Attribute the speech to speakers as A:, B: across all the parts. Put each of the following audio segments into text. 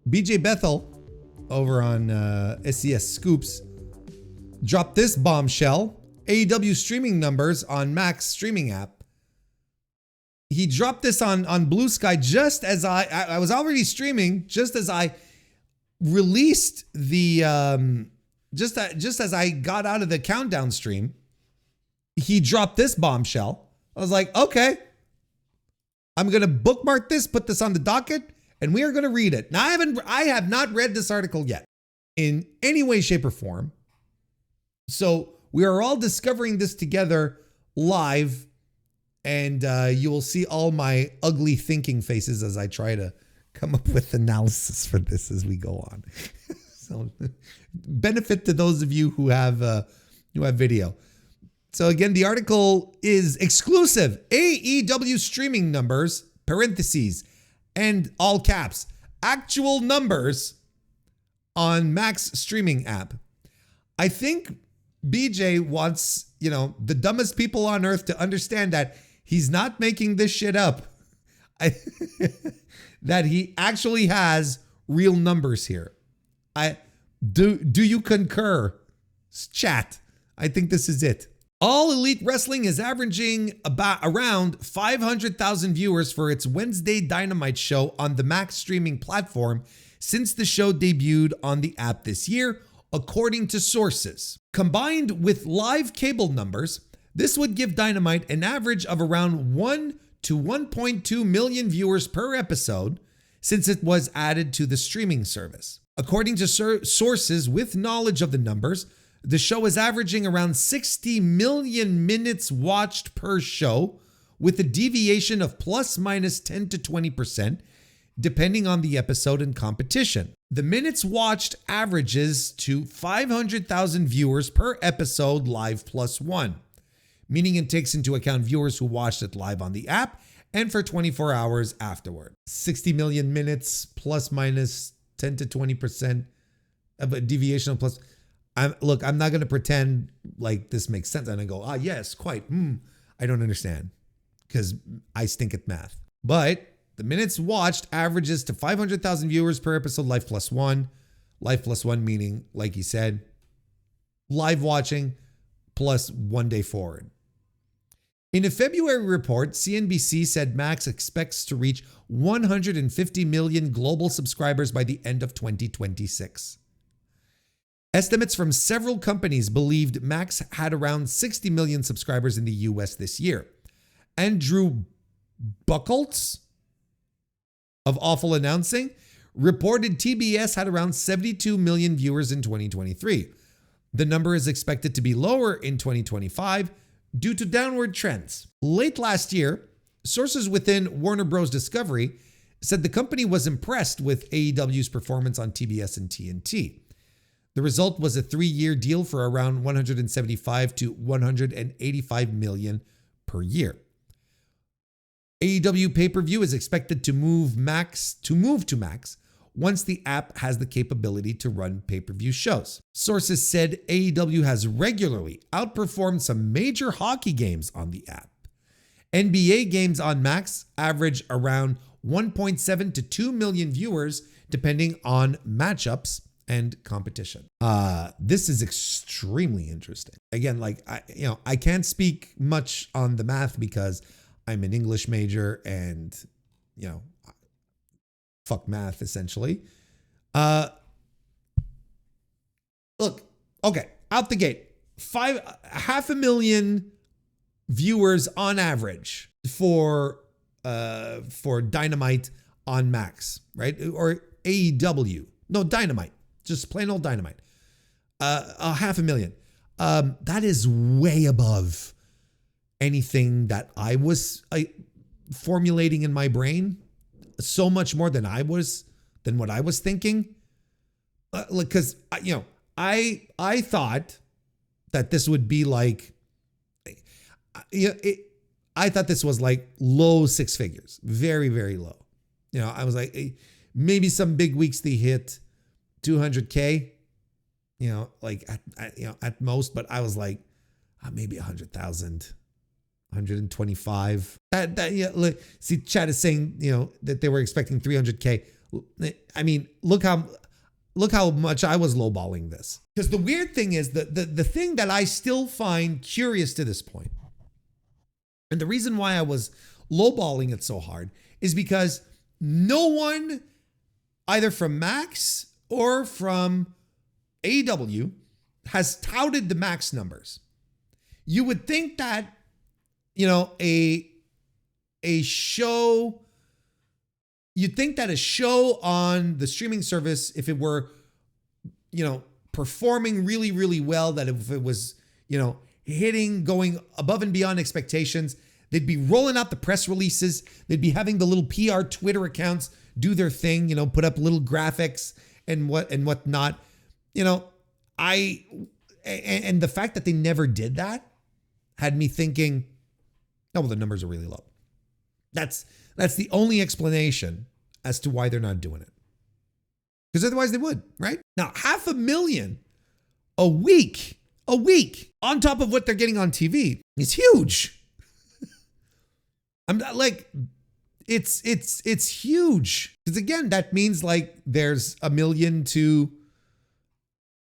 A: BJ Bethel over on SCS Scoops dropped this bombshell. AEW streaming numbers on Max streaming app. He dropped this on Blue Sky just as I was already streaming, just as I released the just as I got out of the countdown stream. He dropped this bombshell. I was like, okay, I'm gonna bookmark this, put this on the docket, and we are gonna read it. Now I have not read this article yet in any way, shape, or form. So we are all discovering this together live. And you will see all my ugly thinking faces as I try to come up with analysis for this as we go on. So benefit to those of you who have video. So again, the article is exclusive. AEW streaming numbers, parentheses, and all caps, actual numbers on Max streaming app. I think BJ wants, the dumbest people on earth to understand that he's not making this shit up. That he actually has real numbers here. Do you concur? Chat. I think this is it. All Elite Wrestling is averaging around 500,000 viewers for its Wednesday Dynamite show on the Max streaming platform since the show debuted on the app this year, according to sources. Combined with live cable numbers, this would give Dynamite an average of around 1 to 1.2 million viewers per episode since it was added to the streaming service. According to sources with knowledge of the numbers, the show is averaging around 60 million minutes watched per show, with a deviation of plus minus 10 to 20%, depending on the episode and competition. The minutes watched averages to 500,000 viewers per episode live plus one. Meaning it takes into account viewers who watched it live on the app and for 24 hours afterward. 60 million minutes plus minus 10 to 20% of a deviation of plus. I'm not going to pretend like this makes sense. And I go, yes, quite. I don't understand because I stink at math. But the minutes watched averages to 500,000 viewers per episode live plus one. Live plus one meaning, like he said, live watching plus 1 day forward. In a February report, CNBC said Max expects to reach 150 million global subscribers by the end of 2026. Estimates from several companies believed Max had around 60 million subscribers in the US this year. Andrew Buchholz of Awful Announcing reported TBS had around 72 million viewers in 2023. The number is expected to be lower in 2025 due to downward trends. Late last year, sources within Warner Bros. Discovery said the company was impressed with AEW's performance on TBS and TNT. The result was a 3-year deal for around 175 to 185 million per year. AEW pay-per-view is expected to move to Max once the app has the capability to run pay-per-view shows. Sources said AEW has regularly outperformed some major hockey games on the app. NBA games on Max average around 1.7 to 2 million viewers depending on matchups and competition. This is extremely interesting. Again, I can't speak much on the math because I'm an English major and, fuck math, essentially. Look, okay, out the gate, 500,000 viewers on average for Dynamite on Max, right? Or AEW. No, Dynamite. Just plain old Dynamite. 500,000. That is way above anything that I was formulating in my brain. So much more than what I was thinking. Because I thought that this would be like, I thought this was like low 6 figures, very, very low. I was like, maybe some big weeks they hit 200K, at most, but I was like, maybe 100,000. 125. See, chat is saying, that they were expecting 300K. I mean, look how much I was lowballing this. Because the weird thing is the thing that I still find curious to this point, and the reason why I was lowballing it so hard, is because no one, either from Max or from AEW, has touted the Max numbers. You would think that, a show, you'd think that a show on the streaming service, if it were, performing really, really well, that if it was, going above and beyond expectations, they'd be rolling out the press releases. They'd be having the little PR Twitter accounts do their thing, put up little graphics and whatnot. And the fact that they never did that had me thinking, oh, well, the numbers are really low. That's the only explanation as to why they're not doing it. Because otherwise they would, right? Now, 500,000 a week on top of what they're getting on TV is huge. I'm not like, it's huge. Because again, that means like there's 1 million to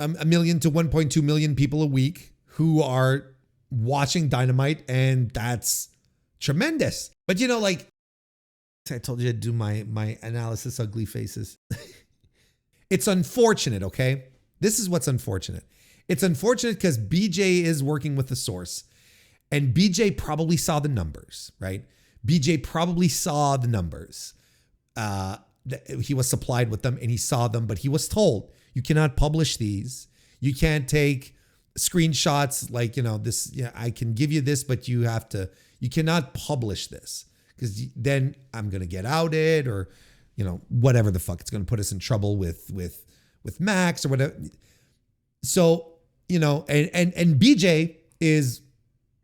A: 1.2 million people a week who are watching Dynamite, and that's tremendous. But like I told you to do my analysis, ugly faces. It's unfortunate, okay? This is what's unfortunate. It's unfortunate because BJ is working with the source, and BJ probably saw the numbers, right? BJ probably saw the numbers. He was supplied with them and he saw them, but he was told, you cannot publish these. You can't take screenshots like, this, I can give you this, but you cannot publish this because then I'm going to get outed or, whatever the fuck. It's going to put us in trouble with Max or whatever. So, and BJ is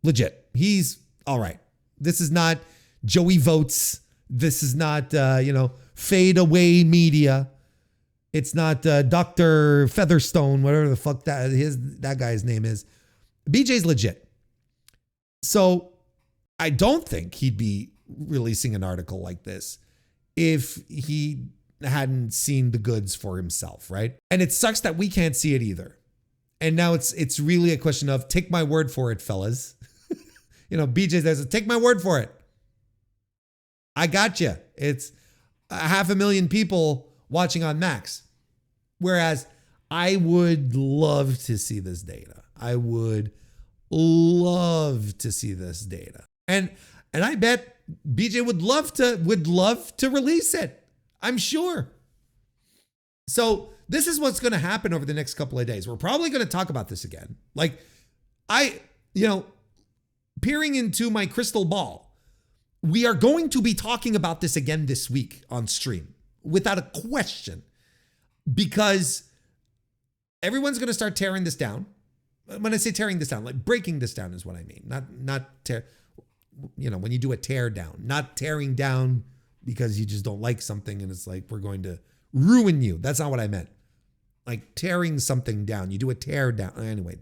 A: legit. He's all right. This is not Joey Votes. This is not, Fade Away Media. It's not Dr. Featherstone, whatever the fuck that guy's name is. BJ's legit. So I don't think he'd be releasing an article like this if he hadn't seen the goods for himself, right? And it sucks that we can't see it either. And now it's really a question of take my word for it, fellas. BJ says, take my word for it. I got you. It's 500,000 people watching on Max. Whereas I would love to see this data. I would love to see this data. And I bet BJ would love to release it. I'm sure. So this is what's going to happen over the next couple of days. We're probably going to talk about this again. Like peering into my crystal ball, we are going to be talking about this again this week on stream, without a question, because everyone's going to start tearing this down. When I say tearing this down, like breaking this down is what I mean. Not tear, when you do a tear down, not tearing down because you just don't like something and it's like, we're going to ruin you. That's not what I meant. Like tearing something down. You do a tear down. Anyway,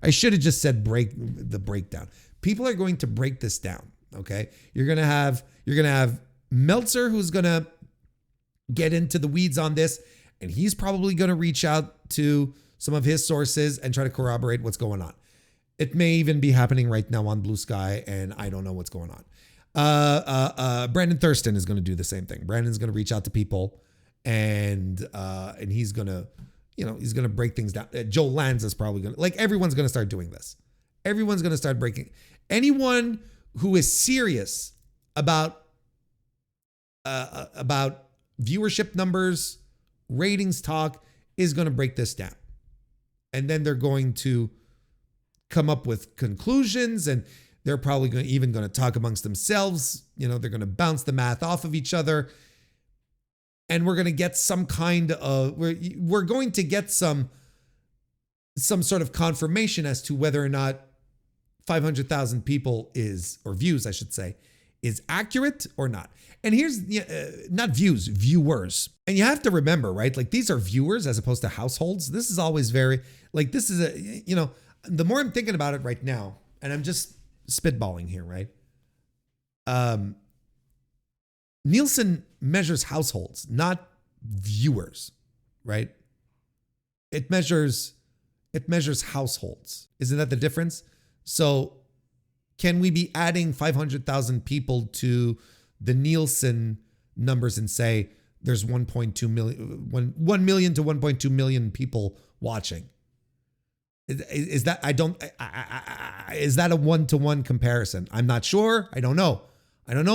A: I should have just said the breakdown. People are going to break this down. Okay. You're going to have Meltzer, who's going to get into the weeds on this. And he's probably going to reach out to some of his sources and try to corroborate what's going on. It may even be happening right now on Blue Sky, and I don't know what's going on. Brandon Thurston is going to do the same thing. Brandon's going to reach out to people and he's going to, he's going to break things down. Joe Lanza is probably going to, like, everyone's going to start doing this. Everyone's going to start breaking. Anyone who is serious about viewership numbers, ratings talk, is going to break this down. And then they're going to come up with conclusions, and they're probably going to talk amongst themselves. They're going to bounce the math off of each other. And we're going to get some kind of, we're going to get some sort of confirmation as to whether or not 500,000 people or views, I should say, is accurate or not. And here's, not views, viewers. And you have to remember, right? Like, these are viewers as opposed to households. This is always very, like, this is the more I'm thinking about it right now, and I'm just spitballing here, right? Nielsen measures households, not viewers, right? It measures households. Isn't that the difference? So can we be adding 500,000 people to the Nielsen numbers and say there's 1.2 million, 1 million to 1.2 million people watching? Is that, is that a one-to-one comparison? I'm not sure. I don't know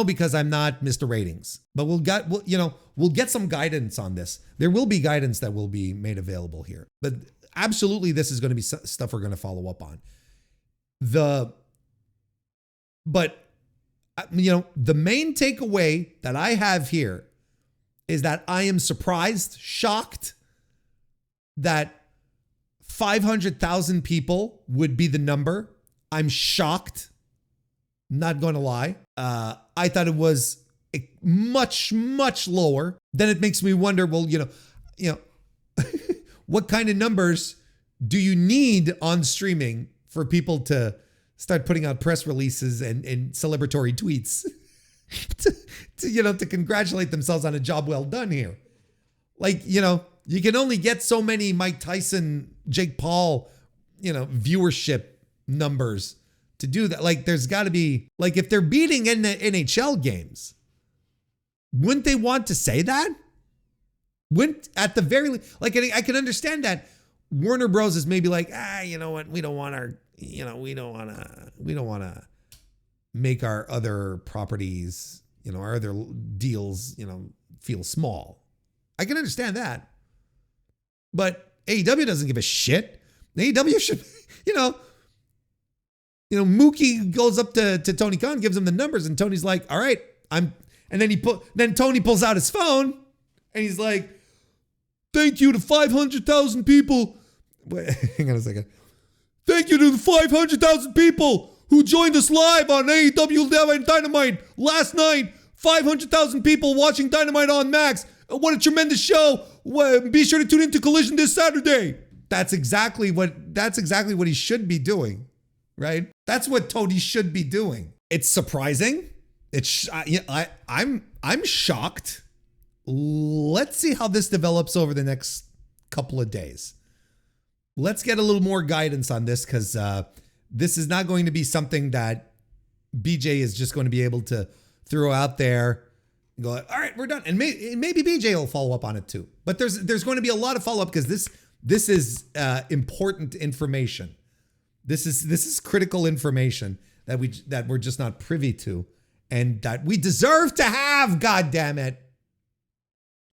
A: because I'm not Mr. Ratings, but we'll get some guidance on this. There will be guidance that will be made available here, but absolutely this is going to be stuff we're going to follow up on. The main takeaway that I have here is that I am surprised, shocked that 500,000 people would be the number. I'm shocked. Not going to lie. I thought it was much, much lower. Then it makes me wonder, well, what kind of numbers do you need on streaming for people to start putting out press releases and celebratory tweets to congratulate themselves on a job well done here? You can only get so many Mike Tyson, Jake Paul, viewership numbers to do that. There's got to be, if they're beating in the NHL games, wouldn't they want to say that? Wouldn't, at the very least, I can understand that Warner Bros is maybe you know what, we don't want to make our other properties, our other deals, feel small. I can understand that. But AEW doesn't give a shit. AEW should, Mookie goes up to Tony Khan, gives him the numbers, and Tony's like, all right, and then Tony pulls out his phone and he's like, thank you to 500,000 people. Wait, hang on a second. Thank you to the 500,000 people who joined us live on AEW Dynamite last night. 500,000 people watching Dynamite on Max. What a tremendous show. Be sure to tune into Collision this Saturday. That's exactly what he should be doing, right? That's what Tony should be doing. It's surprising. I'm shocked. Let's see how this develops over the next couple of days. Let's get a little more guidance on this, because this is not going to be something that BJ is just going to be able to throw out there and go, all right, we're done. And maybe BJ will follow up on it too. But there's going to be a lot of follow up, because this is important information. This is critical information that we're just not privy to, and that we deserve to have. God damn it.